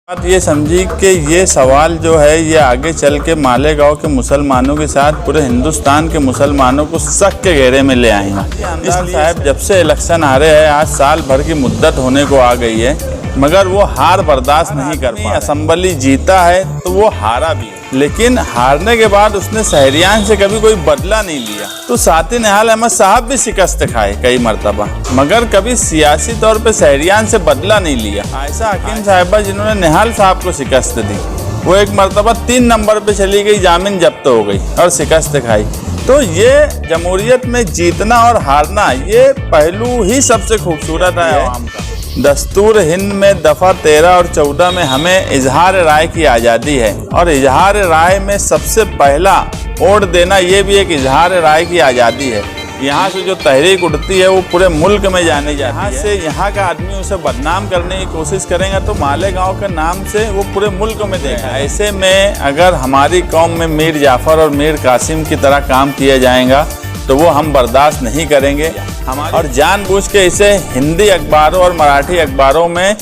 बात ये समझी कि ये सवाल जो है ये आगे चल के मालेगांव के मुसलमानों के साथ पूरे हिंदुस्तान के मुसलमानों को शक के घेरे में ले आएंगे। इसलिए साहब जब से इलेक्शन आ रहे हैं, आज साल भर की मुद्दत होने को आ गई है, मगर वो हार बर्दाश्त नहीं कर पा। असेंबली जीता है तो वो हारा भी, लेकिन हारने के बाद उसने शहरियान से कभी कोई बदला नहीं लिया। तो साथी निहाल अहमद साहब भी शिकस्त खाए कई मरतबा, मगर कभी सियासी तौर पे शहरियान से बदला नहीं लिया। आयशा हकीम साहिबा जिन्होंने निहाल साहब को शिकस्त दी, वो एक मरतबा 3 नंबर पे चली गई, जामीन जब्त हो गई और शिकस्त खाई। तो ये जमहूरियत में जीतना और हारना, ये पहलू ही सबसे खूबसूरत है आवाम का। दस्तूर हिंद में दफ़ा 13 और 14 में हमें इजहार राय की आज़ादी है, और इजहार राय में सबसे पहला वोट देना ये भी एक इजहार राय की आज़ादी है। यहाँ से जो तहरीक उठती है वो पूरे मुल्क में जानी जाती है। यहाँ से यहाँ का आदमी उसे बदनाम करने की कोशिश करेगा तो मालेगांव के नाम से वो पूरे मुल्क में देगा। ऐसे में अगर हमारी कौम में मीर जाफ़र और मीर कासिम की तरह काम किया जाएगा तो वो हम बर्दाश्त नहीं करेंगे। और जानबूझ के इसे हिंदी अखबारों और मराठी अखबारों में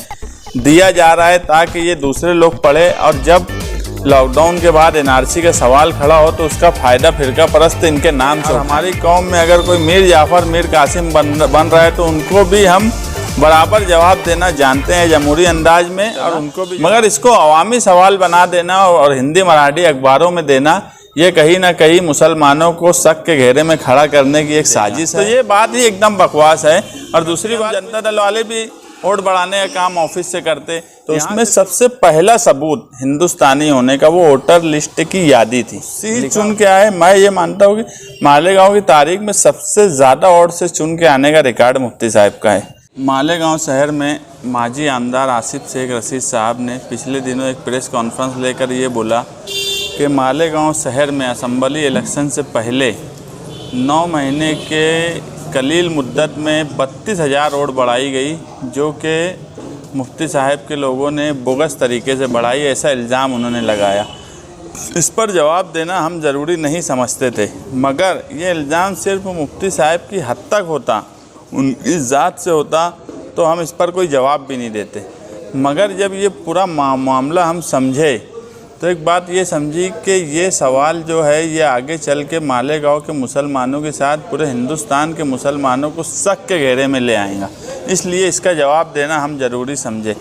दिया जा रहा है ताकि ये दूसरे लोग पढ़े, और जब लॉकडाउन के बाद एनआरसी का सवाल खड़ा हो तो उसका फ़ायदा फिरका परस्त इनके नाम से। हमारी कौम में अगर कोई मीर जाफ़र मीर कासिम बन रहा है तो उनको भी हम बराबर जवाब देना जानते हैं जमहूरी अंदाज में, और उनको भी। मगर इसको अवामी सवाल बना देना और हिंदी मराठी अखबारों में देना, ये कहीं ना कहीं मुसलमानों को शक के घेरे में खड़ा करने की एक साजिश है। तो ये बात ही एकदम बकवास है। और दूसरी बात, जनता दल वाले भी वोट बढ़ाने का काम ऑफिस से करते, तो इसमें सबसे पहला सबूत हिंदुस्तानी होने का वो वोटर लिस्ट की यादी थी। सीट चुन के आए। मैं ये मानता हूँ कि मालेगांव की तारीख में सबसे ज़्यादा वोट से चुन के आने का रिकॉर्ड मुफ्ती साहब का है। मालेगांव शहर में माजी आमदार आसिफ शेख रशीद साहब ने पिछले दिनों एक प्रेस कॉन्फ्रेंस लेकर ये बोला कि मालेगांव शहर में असेंबली इलेक्शन से पहले 9 महीने के कलील मुद्दत में 32,000 वोट बढ़ाई गई, जो कि मुफ्ती साहब के लोगों ने बोगस तरीके से बढ़ाई, ऐसा इल्ज़ाम उन्होंने लगाया। इस पर जवाब देना हम ज़रूरी नहीं समझते थे, मगर ये इल्ज़ाम सिर्फ मुफ्ती साहब की हद तक होता, उनकी ज़ात से होता तो हम इस पर कोई जवाब भी नहीं देते। मगर जब ये पूरा मामला हम समझे तो एक बात ये समझी कि ये सवाल जो है ये आगे चल के मालेगांव के मुसलमानों के साथ पूरे हिंदुस्तान के मुसलमानों को शक के घेरे में ले आएगा, इसलिए इसका जवाब देना हम ज़रूरी समझे।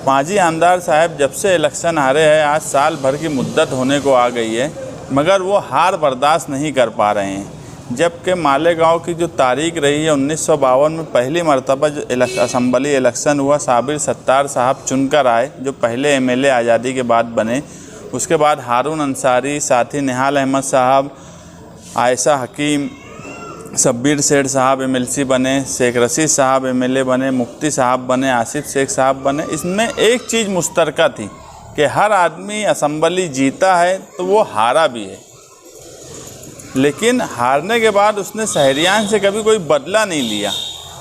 माजी आमदार साहब जब से इलेक्शन हारे हैं, आज साल भर की मुद्दत होने को आ गई है, मगर वो हार बर्दाश्त नहीं कर पा रहे हैं। जबकि मालेगांव की जो तारीख रही है 1952 में पहली मरतबा जो असेंबली इलेक्शन हुआ, साबिर सत्तार साहब चुनकर आए, जो पहले MLA आज़ादी के बाद बने। उसके बाद हारून अंसारी, साथी निहाल अहमद साहब, आयशा हकीम, शब्बीर सेठ साहब MLC बने, शेख रशीद साहब MLA बने, मुफ्ती साहब बने, आसिफ शेख साहब बने। इसमें एक चीज़ मुश्तरका थी कि हर आदमी असेंबली जीता है तो वो हारा भी है, लेकिन हारने के बाद उसने शहरियान से कभी कोई बदला नहीं लिया।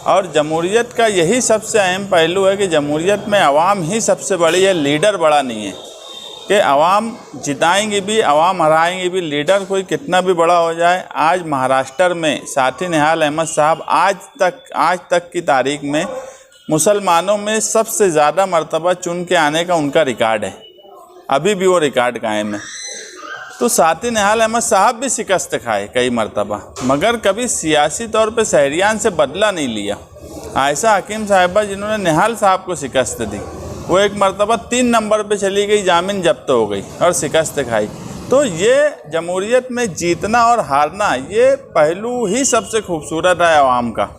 और जमहूरियत का यही सबसे अहम पहलू है कि जमहूरियत में अवाम ही सबसे बड़ी है, लीडर बड़ा नहीं है। कि अवाम जिताएंगी भी, अवाम हराएंगी भी, लीडर कोई कितना भी बड़ा हो जाए। आज महाराष्ट्र में साथी निहाल अहमद साहब आज तक की तारीख में मुसलमानों में सबसे ज़्यादा मरतबा चुन के आने का उनका रिकॉर्ड है, अभी भी वो रिकॉर्ड कायम है। तो साथी निहाल अहमद साहब भी शिकस्त खाए कई मरतबा, मगर कभी सियासी तौर पे शहरियान से बदला नहीं लिया। आयशा हकीम साहिबा जिन्होंने निहाल साहब को शिकस्त दी, वो एक मरतबा 3 नंबर पे चली गई, जामीन जब्त हो गई और शिकस्त खाई। तो ये जमहूरियत में जीतना और हारना, ये पहलू ही सबसे खूबसूरत है आवाम का,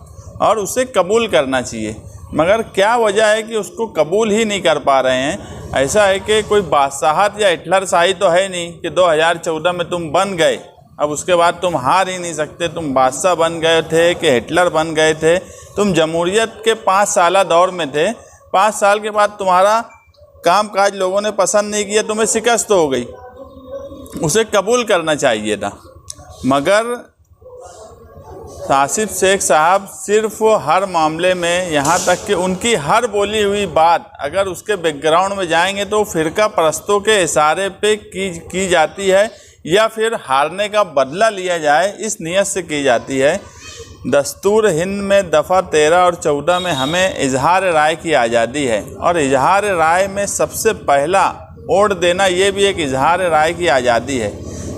और उसे कबूल करना चाहिए। मगर क्या वजह है कि उसको कबूल ही नहीं कर पा रहे हैं? ऐसा है कि कोई बादशाहत या हिटलर शाही तो है नहीं कि 2014 में तुम बन गए, अब उसके बाद तुम हार ही नहीं सकते। तुम बादशाह बन गए थे कि हिटलर बन गए थे? तुम जमहूरियत के 5 साल दौर में थे, 5 साल के बाद तुम्हारा कामकाज लोगों ने पसंद नहीं किया, तुम्हें शिकस्त हो गई, उसे कबूल करना चाहिए था। मगर आसिफ शेख साहब सिर्फ हर मामले में, यहाँ तक कि उनकी हर बोली हुई बात अगर उसके बैकग्राउंड में जाएंगे तो फ़िरका परस्तों के इशारे पे की जाती है, या फिर हारने का बदला लिया जाए इस नीयत से की जाती है दस्तूर हिंद में दफ़ा 13 और 14 में हमें इजहार राय की आज़ादी है, और इजहार राय में सबसे पहला वोट देना ये भी एक इजहार राय की आज़ादी है।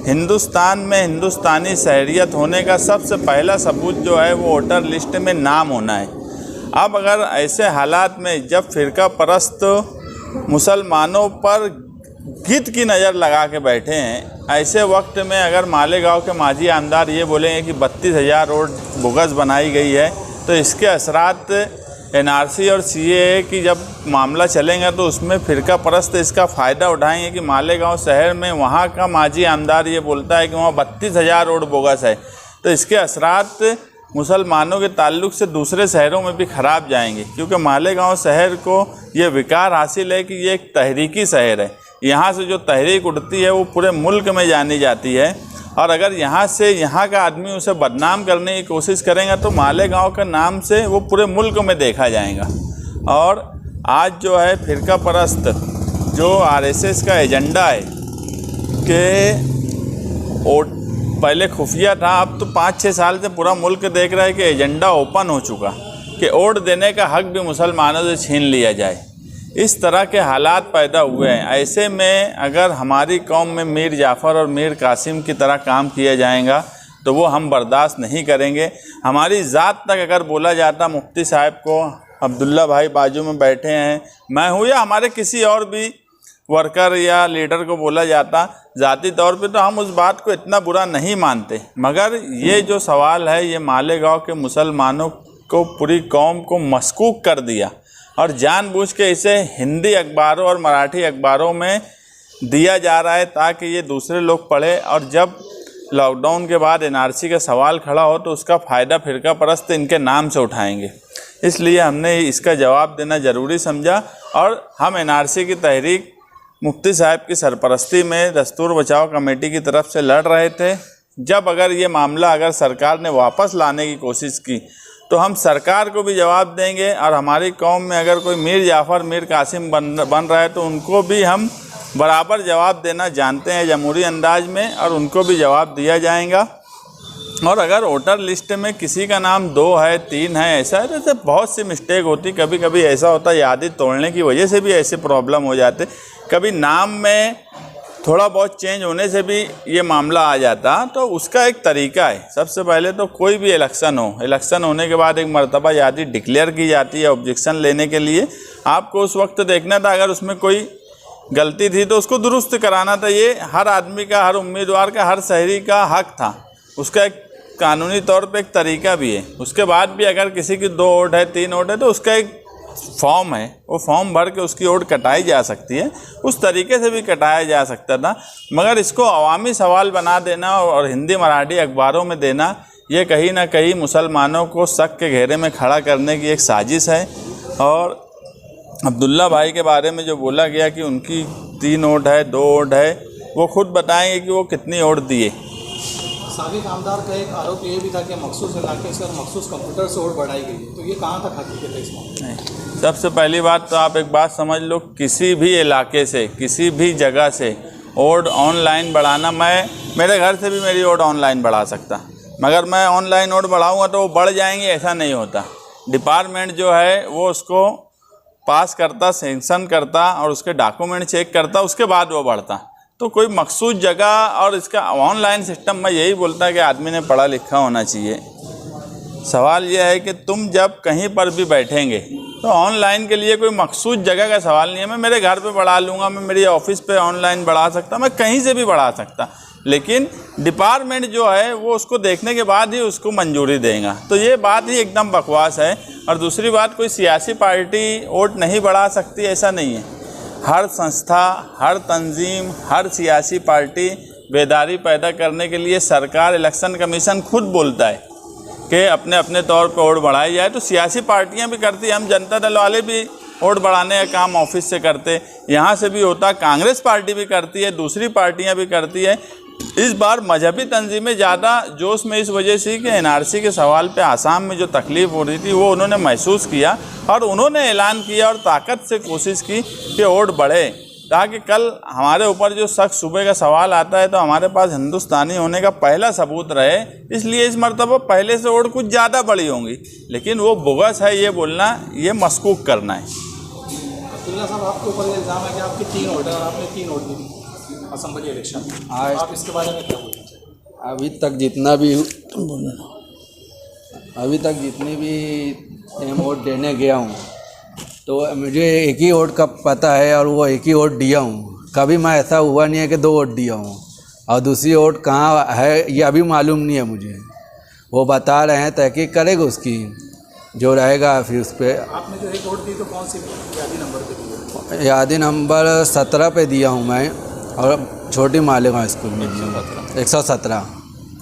हिंदुस्तान में हिंदुस्तानी शहरियत होने का सबसे पहला सबूत जो है वो वोटर लिस्ट में नाम होना है। अब अगर ऐसे हालात में जब फ़िरका परस्त मुसलमानों पर गिद्ध की नज़र लगा के बैठे हैं, ऐसे वक्त में अगर मालेगांव के माजी आमदार ये बोलेंगे कि 32,000 रोड बोगस बनाई गई है, तो इसके असरात एनआरसी और सीएए की जब मामला चलेंगे तो उसमें फ़िरका परस्त इसका फ़ायदा उठाएंगे कि मालेगांव शहर में वहाँ का माजी आमदार ये बोलता है कि वहाँ 32,000 रोड बोगस है, तो इसके असरात मुसलमानों के ताल्लुक़ से दूसरे शहरों में भी ख़राब जाएंगे, क्योंकि मालेगांव शहर को ये विकार हासिल है कि ये एक तहरीकी शहर है। यहाँ से जो तहरीक उठती है वो पूरे मुल्क में जानी जाती है, और अगर यहाँ से यहाँ का आदमी उसे बदनाम करने की कोशिश करेंगे तो मालेगांव के नाम से वो पूरे मुल्क में देखा जाएगा। और आज जो है फ़िरका परस्त जो आरएसएस का एजेंडा है कि पहले खुफिया था, अब तो 5-6 साल से पूरा मुल्क देख रहा है कि एजेंडा ओपन हो चुका कि वोट देने का हक भी मुसलमानों से छीन लिया जाए। इस तरह के हालात पैदा हुए हैं। ऐसे में अगर हमारी कौम में मीर जाफ़र और मीर कासिम की तरह काम किया जाएगा तो वो हम बर्दाश्त नहीं करेंगे। हमारी ज़ात तक अगर बोला जाता मुफ्ती साहब को, अब्दुल्ला भाई बाजू में बैठे हैं, मैं हूँ, या हमारे किसी और भी वर्कर या लीडर को बोला जाता ज़ाती तौर पे, तो हम उस बात को इतना बुरा नहीं मानते। मगर ये जो सवाल है ये मालेगांव के मुसलमानों को, पूरी कौम को मशकूक कर दिया, और जानबूझ के इसे हिंदी अखबारों और मराठी अखबारों में दिया जा रहा है ताकि ये दूसरे लोग पढ़े, और जब लॉकडाउन के बाद एनआरसी का सवाल खड़ा हो तो उसका फ़ायदा फ़िरका परस्त इनके नाम से उठाएंगे। इसलिए हमने इसका जवाब देना ज़रूरी समझा, और हम एनआरसी की तहरीक मुफ्ती साहब की सरपरस्ती में दस्तूर बचाओ कमेटी की तरफ से लड़ रहे थे। जब अगर ये मामला अगर सरकार ने वापस लाने की कोशिश की तो हम सरकार को भी जवाब देंगे, और हमारी कौम में अगर कोई मीर जाफ़र मीर कासिम बन रहा है तो उनको भी हम बराबर जवाब देना जानते हैं जमहूरी अंदाज में, और उनको भी जवाब दिया जाएगा। और अगर वोटर लिस्ट में किसी का नाम 2 है 3 है ऐसा है, तो बहुत सी मिस्टेक होती, कभी कभी ऐसा होता है यादी तोड़ने की वजह से भी ऐसे प्रॉब्लम हो जाते, कभी नाम में थोड़ा बहुत चेंज होने से भी ये मामला आ जाता। तो उसका एक तरीका है, सबसे पहले तो कोई भी इलेक्शन हो, इलेक्शन होने के बाद एक मरतबा यादी डिक्लेयर की जाती है ऑब्जेक्शन लेने के लिए। आपको उस वक्त देखना था, अगर उसमें कोई गलती थी तो उसको दुरुस्त कराना था। ये हर आदमी का, हर उम्मीदवार का, हर शहरी का हक था। उसका एक कानूनी तौर पे एक तरीका भी है। उसके बाद भी अगर किसी की 2 वोट है 3 वोट है तो उसका एक फॉर्म है, वो फॉर्म भर के उसकी वोट कटाई जा सकती है, उस तरीके से भी कटाया जा सकता था। मगर इसको अवामी सवाल बना देना और हिंदी मराठी अखबारों में देना, ये कहीं ना कहीं मुसलमानों को शक के घेरे में खड़ा करने की एक साजिश है। और अब्दुल्ला भाई के बारे में जो बोला गया कि उनकी 3 वोट है 2 वोट है, वो खुद बताएंगे कि वो कितनी वोट दिए। साबिक आमदार का एक आरोप ये भी था कि मखसूस इलाके से और मखसूस कंप्यूटर से वोट बढ़ाई गई, तो ये कहाँ तक हकीकत है इसमें? सबसे पहली बात तो आप एक बात समझ लो, किसी भी इलाके से, किसी भी जगह से वोट ऑनलाइन बढ़ाना, मैं मेरे घर से भी मेरी वोट ऑनलाइन बढ़ा सकता, मगर मैं ऑनलाइन वोट बढ़ाऊँगा तो वो बढ़ जाएंगे, ऐसा नहीं होता। डिपार्टमेंट जो है वो उसको पास करता, सेंक्शन करता और उसके डॉक्यूमेंट चेक करता, उसके बाद वो बढ़ता। तो कोई मखसूस जगह और इसका ऑनलाइन सिस्टम, मैं यही बोलता कि आदमी ने पढ़ा लिखा होना चाहिए। सवाल यह है कि तुम जब कहीं पर भी बैठेंगे तो ऑनलाइन के लिए कोई मखसूस जगह का सवाल नहीं है। मैं मेरे घर पे बढ़ा लूँगा, मैं मेरी ऑफिस पे ऑनलाइन बढ़ा सकता, मैं कहीं से भी बढ़ा सकता, लेकिन डिपार्टमेंट जो है वो उसको देखने के बाद ही उसको मंजूरी देगा। तो ये बात ही एकदम बकवास है। और दूसरी बात, कोई सियासी पार्टी वोट नहीं बढ़ा सकती, ऐसा नहीं है। हर संस्था, हर तंजीम, हर सियासी पार्टी बेदारी पैदा करने के लिए, सरकार, इलेक्शन कमीशन खुद बोलता है कि अपने अपने तौर पर वोट बढ़ाई जाए। तो सियासी पार्टियां भी करती हैं, हम जनता दल वाले भी वोट बढ़ाने का काम ऑफिस से करते, यहाँ से भी होता, कांग्रेस पार्टी भी करती है, दूसरी पार्टियां भी करती है। इस बार मजहबी तंजीमें ज़्यादा जोश में इस वजह से कि एनआरसी के सवाल पे आसाम में जो तकलीफ़ हो रही थी वो उन्होंने महसूस किया और उन्होंने ऐलान किया और ताकत से कोशिश की कि वोट बढ़े। ताकि कल हमारे ऊपर जो शख्स सुबह का सवाल आता है तो हमारे पास हिंदुस्तानी होने का पहला सबूत रहे। इसलिए इस मरतबा पहले से वोट कुछ ज़्यादा बड़ी होंगी, लेकिन वो बोगस है ये बोलना, ये मशकूक करना है। अब्दुल्ला साहब, आपके ऊपर ये इल्ज़ाम है कि आपकी 3 वोट है और आपने 3 वोट दी थी असेंबली इलेक्शन में। आप इसके बारे में क्या बोलना चाहिए? अभी तक जितनी भी वोट देने गया हूँ तो मुझे एक ही वोट का पता है और वो एक ही वोट दिया हूँ। कभी मैं ऐसा हुआ नहीं है कि 2 वोट दिया हूँ और दूसरी वोट कहाँ है ये अभी मालूम नहीं है मुझे। वो बता रहे हैं, तहकीक करेगा उसकी जो रहेगा फिर उस पर। आपने जो एक वोट दी तो कौन सी यादी नंबर पे दी? यादी नंबर 17 पे दिया हूँ मैं और छोटी मालेगांव स्कूल में दिया हूँ 117।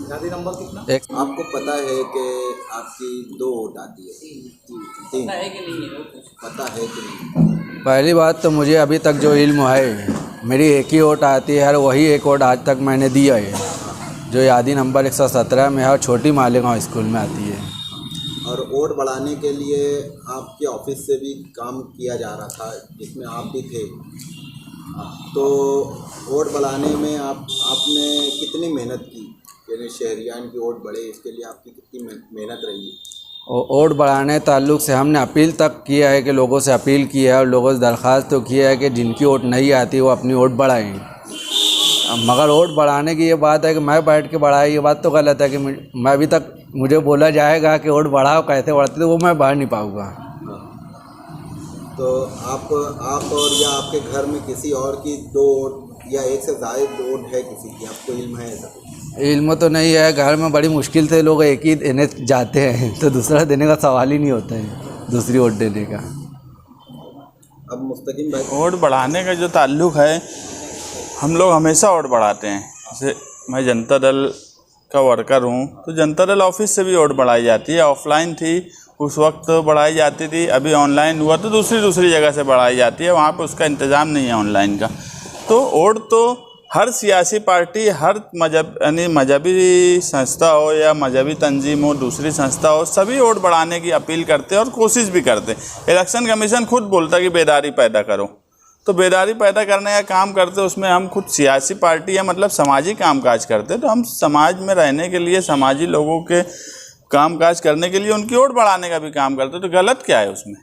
यादी नंबर कितना? आपको पता है कि आपकी 2 वोट आती है, 3 पता है कि नहीं? पहली बात तो मुझे अभी तक जो इल्म है मेरी एक ही वोट आती है और वही एक वोट आज तक मैंने दिया है जो यादी नंबर 117 में है और छोटी मालेगांव स्कूल में आती है। और वोट बढ़ाने के लिए आपके ऑफिस से भी काम किया जा रहा था जिसमें आप भी थे, तो वोट बढ़ाने में आपने कितनी मेहनत की? यानी शहरियान की वोट बढ़े इसके लिए आपकी कितनी मेहनत रही? वोट बढ़ाने ताल्लुक़ से हमने अपील तक किया है कि लोगों से अपील की है और लोगों से दरख्वास्त तो किया है कि जिनकी वोट नहीं आती वो अपनी वोट बढ़ाएं। मगर वोट बढ़ाने की ये बात है कि मैं बैठ के बढ़ाई, ये बात तो गलत है कि मैं अभी तक मुझे बोला जाएगा कि वोट बढ़ाओ, कैसे बढ़ते तो वो मैं बढ़ा नहीं पाऊँगा। तो आप और या आपके घर में किसी और की 2 वोट या एक से ज़्यादा वोट है किसी की, आपको इल्म है ऐसा? इल्म तो नहीं है, घर में बड़ी मुश्किल से लोग एक ही देने जाते हैं तो दूसरा देने का सवाल ही नहीं होता है, दूसरी वोट देने का। अब मुस्तकिम भाई, वोट बढ़ाने का जो ताल्लुक़ है, हम लोग हमेशा वोट बढ़ाते हैं। जैसे मैं जनता दल का वर्कर हूँ तो जनता दल ऑफिस से भी वोट बढ़ाई जाती है। ऑफलाइन थी उस वक्त बढ़ाई जाती थी, अभी ऑनलाइन हुआ तो दूसरी जगह से बढ़ाई जाती है, वहाँ पे उसका इंतज़ाम नहीं है ऑनलाइन का। तो वोट तो हर सियासी पार्टी, हर मजहबी संस्था हो या मजहबी तंजीम हो, दूसरी संस्था हो, सभी वोट बढ़ाने की अपील करते हैं और कोशिश भी करते हैं। इलेक्शन कमीशन खुद बोलता है कि बेदारी पैदा करो, तो बेदारी पैदा करने का काम करते, उसमें हम खुद सियासी पार्टी है मतलब समाजी कामकाज करते, तो हम समाज में रहने के लिए, समाजी लोगों के कामकाज करने के लिए उनकी वोट बढ़ाने का भी काम करते, तो गलत क्या है उसमें?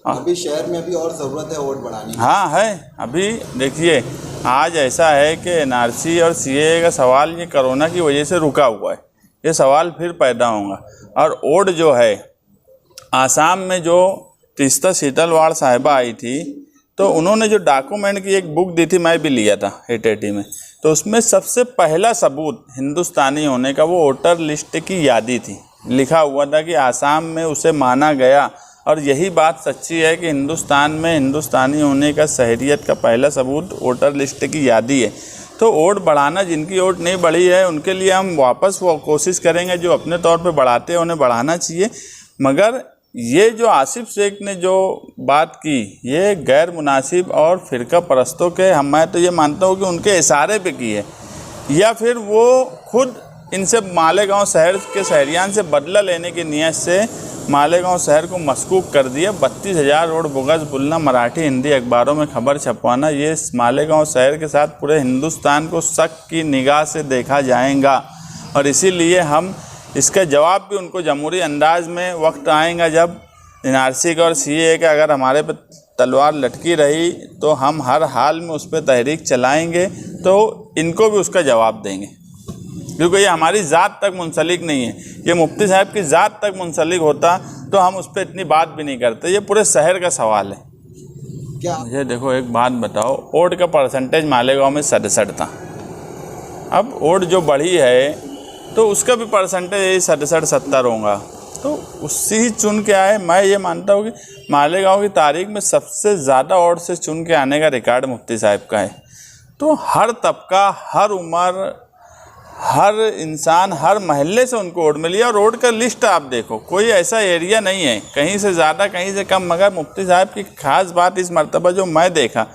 अभी शहर में अभी और ज़रूरत है वोट बढ़ाने की? हाँ है। अभी देखिए आज ऐसा है कि एनआरसी और सीएए का सवाल ये कोरोना की वजह से रुका हुआ है, ये सवाल फिर पैदा होगा। और वोट जो है आसाम में जो तीस्ता शीतलवाड़ साहिबा आई थी तो उन्होंने जो डॉक्यूमेंट की एक बुक दी थी, मैं भी लिया था एटीटी में, तो उसमें सबसे पहला सबूत हिंदुस्तानी होने का वो वोटर लिस्ट की यादी थी। लिखा हुआ था कि आसाम में उसे माना गया, और यही बात सच्ची है कि हिंदुस्तान में हिंदुस्तानी होने का शहरियत का पहला सबूत वोटर लिस्ट की यादी है। तो वोट बढ़ाना, जिनकी वोट नहीं बढ़ी है उनके लिए हम वापस वो कोशिश करेंगे, जो अपने तौर पे बढ़ाते हैं उन्हें बढ़ाना चाहिए। मगर ये जो आसिफ शेख ने जो बात की ये गैर मुनासिब और फ़िरका परस्तों के, मैं तो ये मानता हूँ कि उनके इशारे पे की है, या फिर वो खुद इनसे मालेगांव शहर के शहरियान से बदला लेने की नीयत से मालेगांव शहर को मशकूक कर दिया। 32,000 वोट बोगस बोलना, मराठी हिंदी अखबारों में खबर छपवाना, ये मालेगांव शहर के साथ पूरे हिंदुस्तान को शक की निगाह से देखा जाएगा। और इसीलिए हम इसका जवाब भी उनको जमहूरी अंदाज में वक्त आएगा जब एनआरसी का और सीएए का अगर हमारे पे तलवार लटकी रही तो हम हर हाल में उस पर तहरीक चलाएंगे, तो इनको भी उसका जवाब देंगे, क्योंकि ये हमारी ज़ात तक मुंसलिक नहीं है। ये मुफ्ती साहब की ज़ात तक मुंसलिक होता तो हम उस पर इतनी बात भी नहीं करते। ये पूरे शहर का सवाल है। क्या मुझे देखो एक बात बताओ, वोट का परसेंटेज मालेगांव में 67 था, अब वोट जो बढ़ी है तो उसका भी परसेंटेज 67-70 होगा, तो उससे ही चुन के आए। मैं ये मानता हूँ कि मालेगांव की तारीख में सबसे ज़्यादा वोट से चुन के आने का रिकॉर्ड मुफ्ती साहब का है। तो हर तबका, हर उम्र, हर इंसान, हर महल्ले से उनको वोट मिली। और वोट का लिस्ट आप देखो, कोई ऐसा एरिया नहीं है कहीं से ज़्यादा कहीं से कम। मगर मुफ्ती साहब की ख़ास बात इस मरतबा जो मैं देखा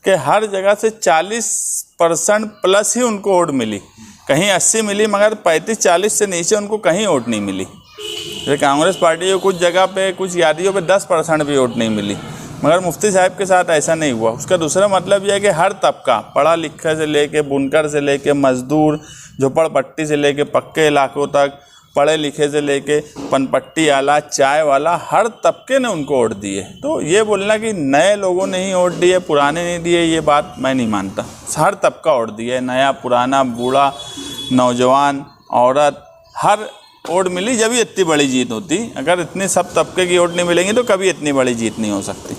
कि हर जगह से 40% प्लस ही उनको वोट मिली। कहीं 80 मिली मगर 35-40 से नीचे उनको कहीं वोट नहीं मिली। जैसे कांग्रेस पार्टी को कुछ जगह पे, कुछ यादियों पे 10% भी वोट नहीं मिली। मगर मुफ्ती साहब के साथ ऐसा नहीं हुआ। उसका दूसरा मतलब यह है कि हर तबका, पढ़ा लिखा से लेके बुनकर से लेके मज़दूर, झोपड़पट्टी से लेके पक्के इलाकों तक, पढ़े लिखे से लेके पनपट्टी वाला, चाय वाला, हर तबके ने उनको वोट दिए। तो ये बोलना कि नए लोगों ने ही वोट दिए, पुराने नहीं दिए, ये बात मैं नहीं मानता। हर तबका वोट दिए, नया पुराना, बूढ़ा नौजवान, औरत, हर वोट मिली। जब भी इतनी बड़ी जीत होती, अगर इतनी सब तबके की वोट नहीं मिलेंगी तो कभी इतनी बड़ी जीत नहीं हो सकती।